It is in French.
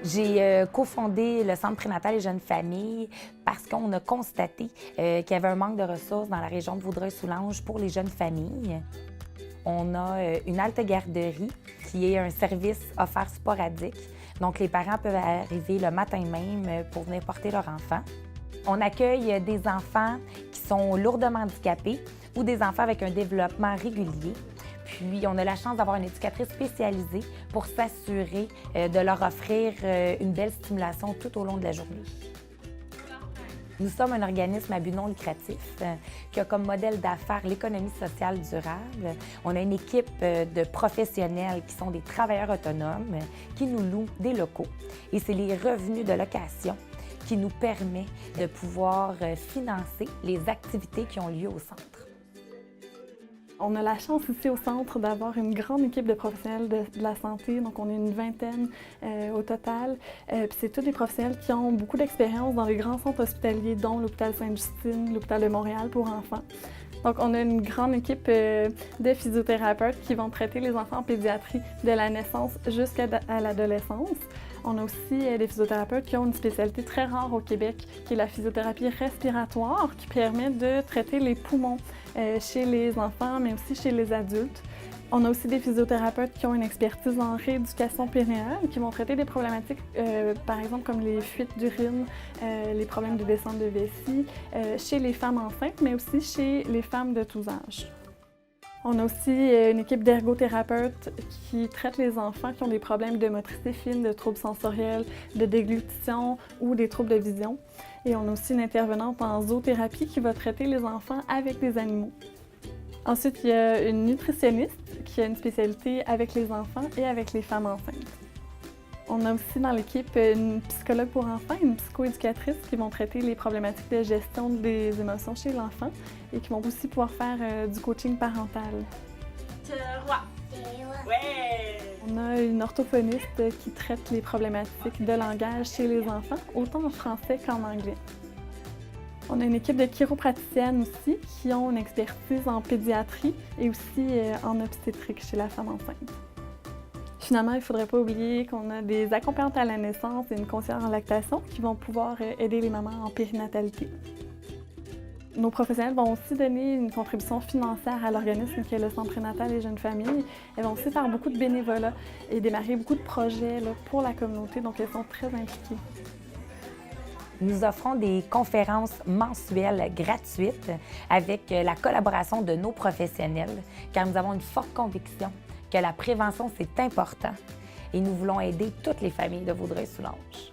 J'ai cofondé le Centre prénatal et jeunes familles parce qu'on a constaté qu'il y avait un manque de ressources dans la région de Vaudreuil-Soulanges pour les jeunes familles. On a une halte garderie qui est un service offert sporadique. Donc, les parents peuvent arriver le matin même pour venir porter leur enfant. On accueille des enfants qui sont lourdement handicapés ou des enfants avec un développement régulier. Puis, on a la chance d'avoir une éducatrice spécialisée pour s'assurer de leur offrir une belle stimulation tout au long de la journée. Nous sommes un organisme à but non lucratif qui a comme modèle d'affaires l'économie sociale durable. On a une équipe de professionnels qui sont des travailleurs autonomes qui nous louent des locaux. Et c'est les revenus de location qui nous permet de pouvoir financer les activités qui ont lieu au centre. On a la chance ici au centre d'avoir une grande équipe de professionnels de la santé, donc on est une vingtaine au total. Puis c'est tous des professionnels qui ont beaucoup d'expérience dans les grands centres hospitaliers, dont l'hôpital Sainte-Justine, l'hôpital de Montréal pour enfants. Donc on a une grande équipe de physiothérapeutes qui vont traiter les enfants en pédiatrie de la naissance jusqu'à l'adolescence. On a aussi des physiothérapeutes qui ont une spécialité très rare au Québec, qui est la physiothérapie respiratoire, qui permet de traiter les poumons chez les enfants, mais aussi chez les adultes. On a aussi des physiothérapeutes qui ont une expertise en rééducation périnéale, qui vont traiter des problématiques, par exemple, comme les fuites d'urine, les problèmes de descente de vessie, chez les femmes enceintes, mais aussi chez les femmes de tous âges. On a aussi une équipe d'ergothérapeutes qui traitent les enfants qui ont des problèmes de motricité fine, de troubles sensoriels, de déglutition ou des troubles de vision. Et on a aussi une intervenante en zoothérapie qui va traiter les enfants avec des animaux. Ensuite, il y a une nutritionniste qui a une spécialité avec les enfants et avec les femmes enceintes. On a aussi dans l'équipe une psychologue pour enfants et une psychoéducatrice qui vont traiter les problématiques de gestion des émotions chez l'enfant et qui vont aussi pouvoir faire du coaching parental. Ouais. On a une orthophoniste qui traite les problématiques de langage chez les enfants, autant en français qu'en anglais. On a une équipe de chiropraticiennes aussi qui ont une expertise en pédiatrie et aussi en obstétrique chez la femme enceinte. Finalement, il ne faudrait pas oublier qu'on a des accompagnantes à la naissance et une conseillère en lactation qui vont pouvoir aider les mamans en périnatalité. Nos professionnels vont aussi donner une contribution financière à l'organisme qui est le Centre prénatal et jeunes familles. Elles vont aussi faire beaucoup de bénévolat et démarrer beaucoup de projets pour la communauté, donc elles sont très impliquées. Nous offrons des conférences mensuelles gratuites avec la collaboration de nos professionnels, car nous avons une forte conviction que la prévention, c'est important et nous voulons aider toutes les familles de Vaudreuil-Soulanges.